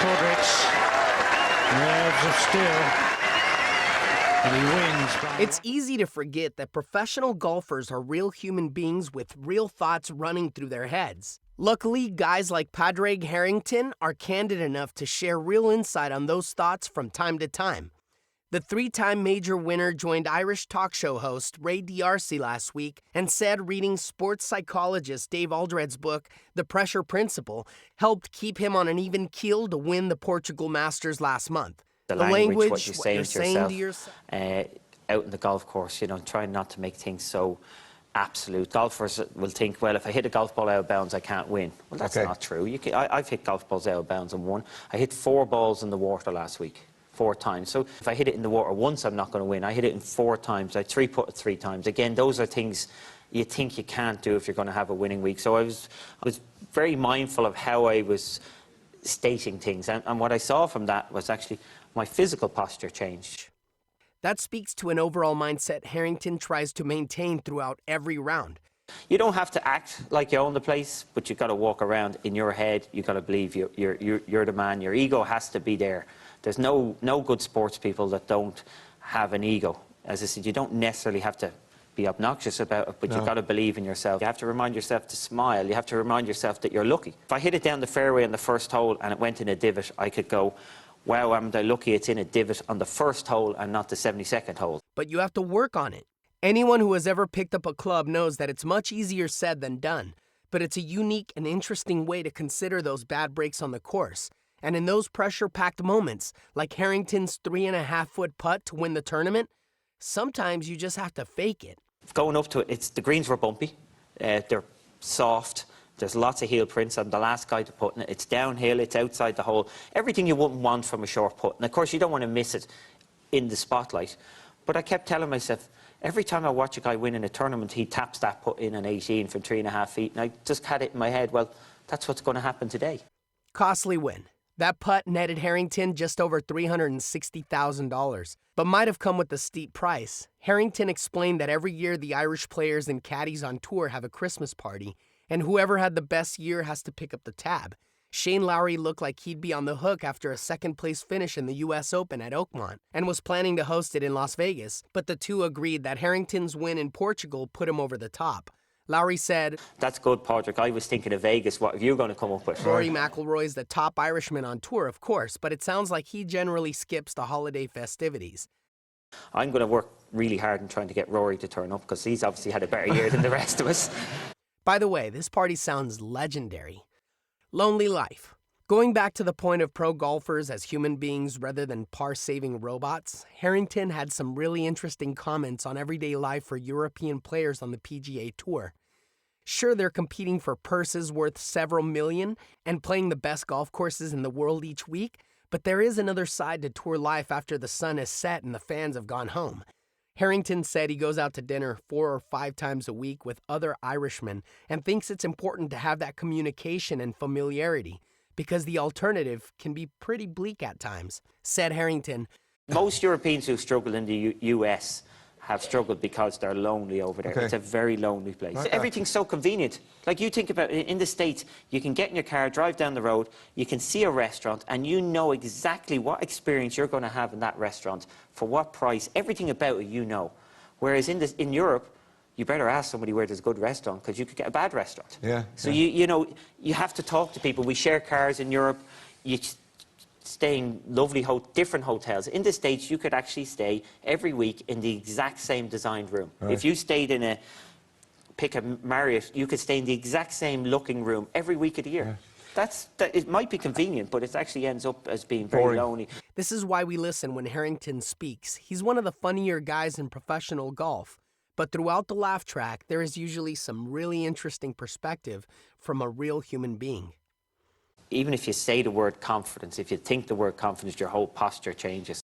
Padraig's nerves of steel. And he wins. It's easy to forget that professional golfers are real human beings with real thoughts running through their heads. Luckily, guys like Padraig Harrington are candid enough to share real insight on those thoughts from time to time. The three-time major winner joined Irish talk show host Ray D'Arcy last week and said reading sports psychologist Dave Aldred's book, The Pressure Principle, helped keep him on an even keel to win the Portugal Masters last month. The language, what you're saying to yourself, out in the golf course, you know, trying not to make things so absolute. Golfers will think, well, if I hit a golf ball out of bounds, I can't win. Well, that's not true. I've hit golf balls out of bounds and won. I hit 4 balls in the water last week, 4 times. So if I hit it in the water once, I'm not going to win. I hit it in 4 times. I 3-putted 3 times. Again, those are things you think you can't do if you're going to have a winning week. So I was very mindful of how I was stating things. And what I saw from that was actually my physical posture changed. That speaks to an overall mindset Harrington tries to maintain throughout every round. You don't have to act like you own the place, but you've got to walk around in your head. You've got to believe you're the man. Your ego has to be there. There's no good sports people that don't have an ego. As I said, you don't necessarily have to be obnoxious about it, but you've got to believe in yourself. You have to remind yourself to smile. You have to remind yourself that you're lucky. If I hit it down the fairway on the first hole and it went in a divot, I could go, wow, am I lucky it's in a divot on the first hole and not the 72nd hole. But you have to work on it. Anyone who has ever picked up a club knows that it's much easier said than done. But it's a unique and interesting way to consider those bad breaks on the course. And in those pressure-packed moments, like Harrington's 3.5-foot putt to win the tournament, sometimes you just have to fake it. Going up to it, the greens were bumpy. They're soft. There's lots of heel prints. I'm the last guy to put in it. It's downhill. It's outside the hole. Everything you wouldn't want from a short putt. And, of course, you don't want to miss it in the spotlight. But I kept telling myself, every time I watch a guy win in a tournament, he taps that putt in an 18 from 3.5 feet. And I just had it in my head, well, that's what's going to happen today. Costly win. That putt netted Harrington just over $360,000, but might have come with a steep price. Harrington explained that every year the Irish players and caddies on tour have a Christmas party, and whoever had the best year has to pick up the tab. Shane Lowry looked like he'd be on the hook after a second-place finish in the U.S. Open at Oakmont and was planning to host it in Las Vegas, but the two agreed that Harrington's win in Portugal put him over the top. Lowry said, "That's good, Padraig. I was thinking of Vegas. What are you going to come up with?" Rory McIlroy's the top Irishman on tour, of course, but it sounds like he generally skips the holiday festivities. I'm going to work really hard in trying to get Rory to turn up because he's obviously had a better year than the rest of us. By the way, this party sounds legendary. Lonely life. Going back to the point of pro golfers as human beings rather than par-saving robots, Harrington had some really interesting comments on everyday life for European players on the PGA Tour. Sure, they're competing for purses worth several million and playing the best golf courses in the world each week, but there is another side to tour life after the sun has set and the fans have gone home. Harrington said he goes out to dinner 4 or 5 times a week with other Irishmen and thinks it's important to have that communication and familiarity, because the alternative can be pretty bleak at times. Said Harrington, "Most Europeans who struggle in the US have struggled because they're lonely over there. It's a very lonely place. Everything's so convenient. Like, you think about it, in the States, you can get in your car, drive down the road, you can see a restaurant, and you know exactly what experience you're going to have in that restaurant, for what price, everything about it you know. Whereas in Europe, you better ask somebody where there's a good restaurant, because you could get a bad restaurant. So you know, you have to talk to people. We share cars in Europe. You stay in lovely different hotels. In the States, you could actually stay every week in the exact same designed room. If you stayed in pick a Marriott, you could stay in the exact same looking room every week of the year. It might be convenient, but it actually ends up as being very lonely. This is why we listen when Harrington speaks. He's one of the funnier guys in professional golf. But throughout the laugh track, there is usually some really interesting perspective from a real human being. Even if you say the word confidence, if you think the word confidence, your whole posture changes.